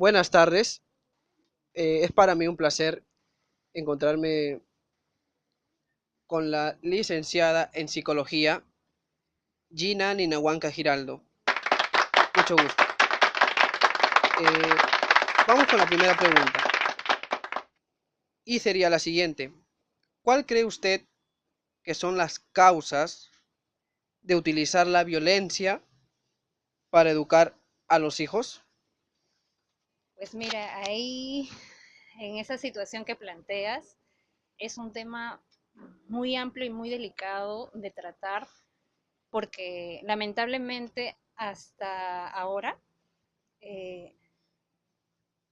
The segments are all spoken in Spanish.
Buenas tardes. Es para mí un placer encontrarme con la licenciada en psicología, Gina Ninahuanca Giraldo. Mucho gusto. Eh, Vamos con la primera pregunta. Y sería la siguiente. ¿Cuál cree usted que son las causas de utilizar la violencia para educar a los hijos? Pues mira, ahí en esa situación que planteas es un tema muy amplio y muy delicado de tratar porque lamentablemente hasta ahora eh,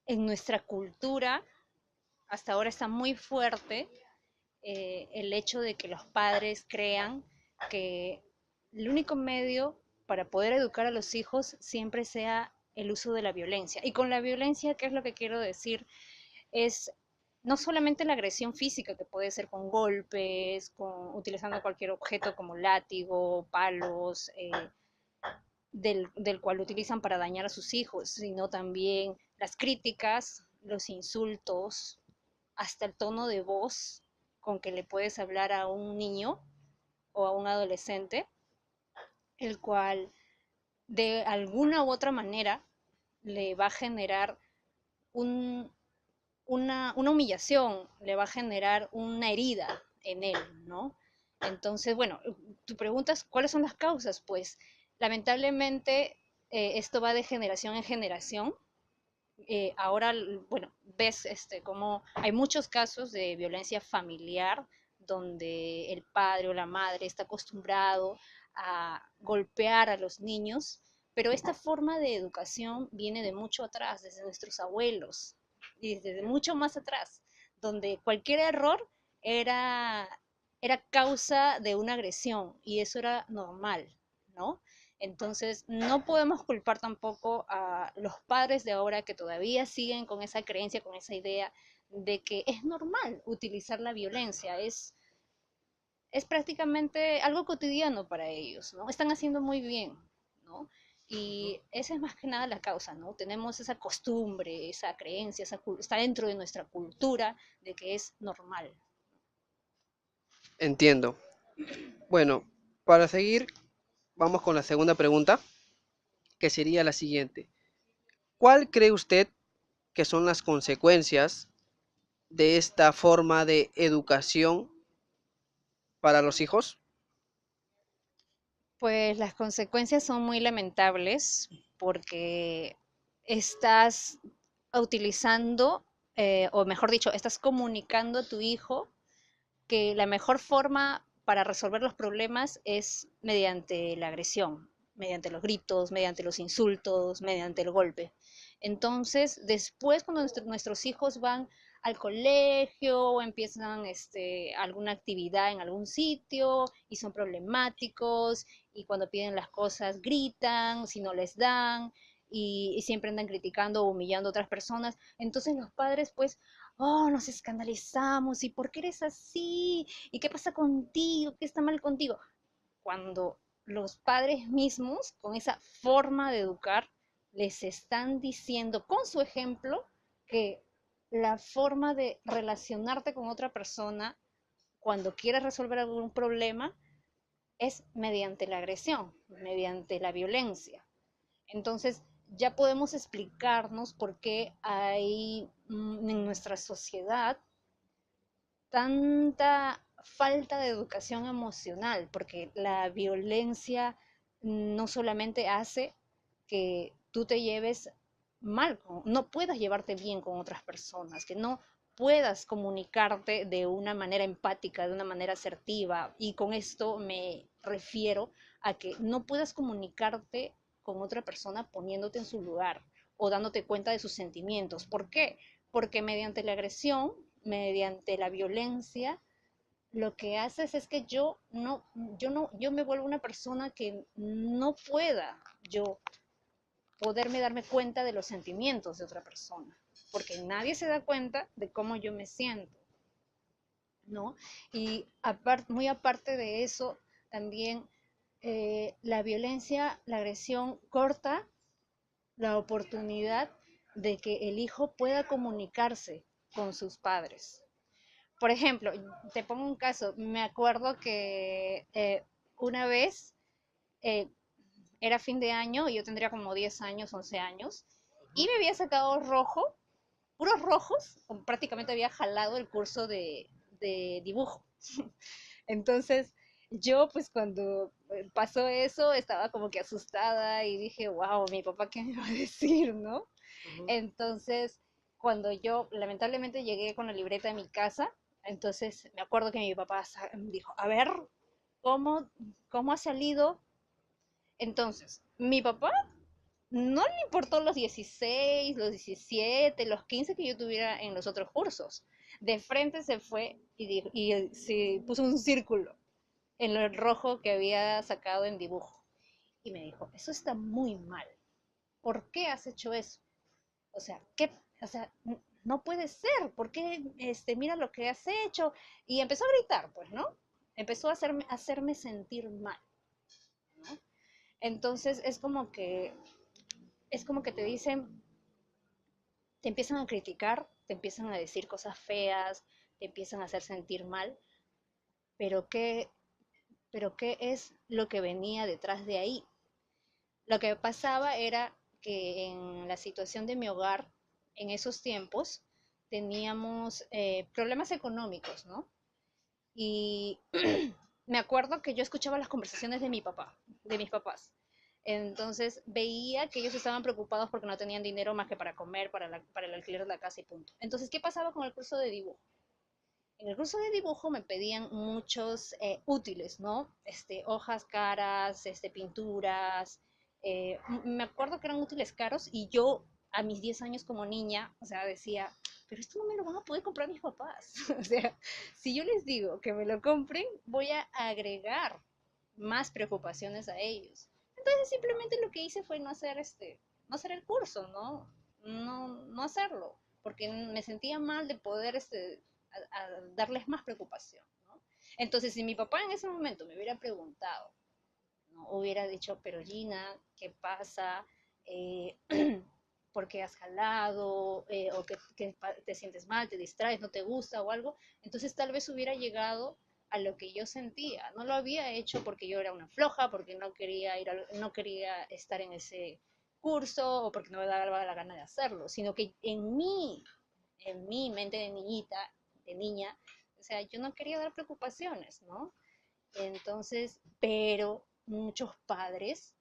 en nuestra cultura hasta ahora está muy fuerte el hecho de que los padres crean que el único medio para poder educar a los hijos siempre sea el uso de la violencia. Y con la violencia, ¿qué es lo que quiero decir? Es no solamente la agresión física, que puede ser con golpes, utilizando cualquier objeto como látigo, palos, del cual utilizan para dañar a sus hijos, sino también las críticas, los insultos, hasta el tono de voz con que le puedes hablar a un niño o a un adolescente, el cual de alguna u otra manera le va a generar un, una humillación, le va a generar una herida en él, ¿no? Entonces, bueno, tu pregunta es, ¿cuáles son las causas? Pues lamentablemente esto va de generación en generación. Ahora, bueno, ves como hay muchos casos de violencia familiar donde el padre o la madre está acostumbrado a golpear a los niños, pero esta forma de educación viene de mucho atrás, desde nuestros abuelos y desde mucho más atrás, donde cualquier error era, era causa de una agresión y eso era normal, ¿no? Entonces, no podemos culpar tampoco a los padres de ahora que todavía siguen con esa creencia, con esa idea de que es normal utilizar la violencia, es prácticamente algo cotidiano para ellos, ¿no? Están haciendo muy bien, ¿no? Y esa es más que nada la causa, ¿no? Tenemos esa costumbre, esa creencia, está dentro de nuestra cultura de que es normal. Entiendo. Bueno, para seguir, vamos con la segunda pregunta, que sería la siguiente. ¿Cuál cree usted que son las consecuencias de esta forma de educación para los hijos? Pues las consecuencias son muy lamentables porque estás utilizando, o mejor dicho, estás comunicando a tu hijo que la mejor forma para resolver los problemas es mediante la agresión, mediante los gritos, mediante los insultos, mediante el golpe. Entonces, después cuando nuestros hijos van al colegio o empiezan alguna actividad en algún sitio y son problemáticos y cuando piden las cosas gritan, si no les dan y siempre andan criticando o humillando a otras personas, entonces los padres pues oh, nos escandalizamos, ¿y por qué eres así? ¿Y qué pasa contigo? ¿Qué está mal contigo? Cuando los padres mismos, con esa forma de educar, les están diciendo con su ejemplo que la forma de relacionarte con otra persona cuando quieres resolver algún problema es mediante la agresión, mediante la violencia. Entonces, ya podemos explicarnos por qué hay en nuestra sociedad tanta falta de educación emocional, porque la violencia no solamente hace que tú te lleves mal, no puedas llevarte bien con otras personas, que no puedas comunicarte de una manera empática, de una manera asertiva, y con esto me refiero a que no puedas comunicarte con otra persona poniéndote en su lugar o dándote cuenta de sus sentimientos. ¿Por qué? Porque mediante la agresión, mediante la violencia, lo que haces es que yo me vuelvo una persona que no pueda yo poderme darme cuenta de los sentimientos de otra persona, porque nadie se da cuenta de cómo yo me siento, ¿no? Y muy aparte de eso, también la violencia, la agresión corta la oportunidad de que el hijo pueda comunicarse con sus padres. Por ejemplo, te pongo un caso, me acuerdo que una vez eh, era fin de año y yo tendría como 10 años, 11 años, y me había sacado rojo, puros rojos, prácticamente había jalado el curso de dibujo. Entonces, yo pues cuando pasó eso estaba como que asustada y dije, wow, mi papá, ¿qué me va a decir, no? Ujú. Entonces, cuando yo lamentablemente llegué con la libreta a mi casa, entonces me acuerdo que mi papá dijo, a ver, ¿cómo, cómo ha salido? Entonces, mi papá no le importó los 16, los 17, los 15 que yo tuviera en los otros cursos. De frente se fue y se puso un círculo en el rojo que había sacado en dibujo. Y me dijo, eso está muy mal. ¿Por qué has hecho eso? O sea, ¿qué? O sea, no puede ser. ¿Por qué? Mira lo que has hecho. Y empezó a gritar, pues, ¿no? Empezó a hacerme sentir mal, ¿no? Entonces es como que te dicen, te empiezan a criticar, te empiezan a decir cosas feas, te empiezan a hacer sentir mal, pero pero qué es lo que venía detrás de ahí? Lo que pasaba era que en la situación de mi hogar, en esos tiempos, teníamos problemas económicos, ¿no? Y me acuerdo que yo escuchaba las conversaciones de mi papá, de mis papás. Entonces veía que ellos estaban preocupados porque no tenían dinero más que para comer, para el alquiler de la casa y punto. Entonces, ¿qué pasaba con el curso de dibujo? En el curso de dibujo me pedían muchos útiles, ¿no? Hojas caras, pinturas. Me acuerdo que eran útiles caros y yo a mis 10 años como niña, o sea, decía, pero esto no me lo van a poder comprar mis papás. O sea, si yo les digo que me lo compren, voy a agregar más preocupaciones a ellos. Entonces simplemente lo que hice fue no hacer el curso, no hacerlo, porque me sentía mal de poder a darles más preocupación, ¿no? Entonces, si mi papá en ese momento me hubiera preguntado, ¿no? Hubiera dicho, pero Gina, ¿qué pasa? Eh, ¿Por qué has jalado? ¿O que te sientes mal, te distraes, no te gusta o algo? Entonces tal vez hubiera llegado a lo que yo sentía. No lo había hecho porque yo era una floja, porque no quería estar en ese curso o porque no me daba la gana de hacerlo, sino que en mi mente de niñita, de niña, o sea, yo no quería dar preocupaciones, ¿no? Entonces, pero muchos padres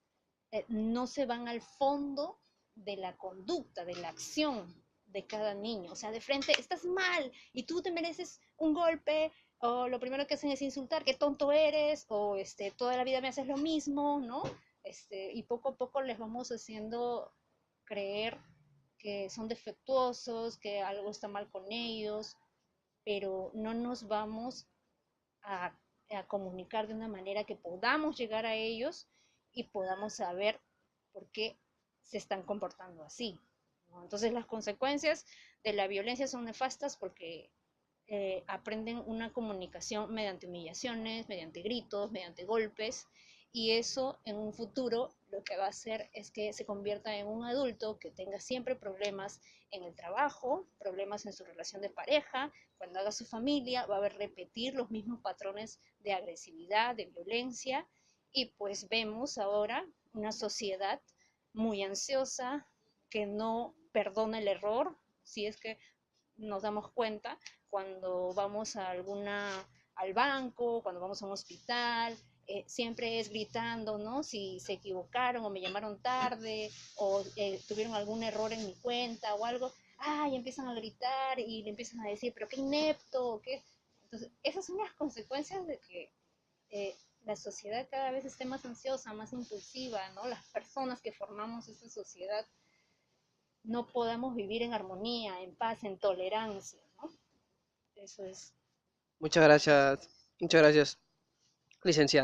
no se van al fondo de la conducta, de la acción de cada niño. O sea, de frente, estás mal y tú te mereces un golpe, o lo primero que hacen es insultar, qué tonto eres, o toda la vida me haces lo mismo, ¿no? Y poco a poco les vamos haciendo creer que son defectuosos, que algo está mal con ellos, pero no nos vamos a, a comunicar de una manera que podamos llegar a ellos y podamos saber por qué se están comportando así, ¿no? Entonces las consecuencias de la violencia son nefastas porque aprenden una comunicación mediante humillaciones, mediante gritos, mediante golpes, y eso en un futuro lo que va a hacer es que se convierta en un adulto que tenga siempre problemas en el trabajo, problemas en su relación de pareja, cuando haga su familia va a ver repetir los mismos patrones de agresividad, de violencia, y pues vemos ahora una sociedad muy ansiosa que no perdona el error, si es que nos damos cuenta cuando vamos al banco, cuando vamos a un hospital, siempre es gritando, ¿no? Si se equivocaron o me llamaron tarde o tuvieron algún error en mi cuenta o algo, y empiezan a gritar y le empiezan a decir, pero qué inepto, qué. Entonces, esas son las consecuencias de que la sociedad cada vez esté más ansiosa, más impulsiva, ¿no? Las personas que formamos esta sociedad no podamos vivir en armonía, en paz, en tolerancia, ¿no? Eso es. Muchas gracias, licenciada.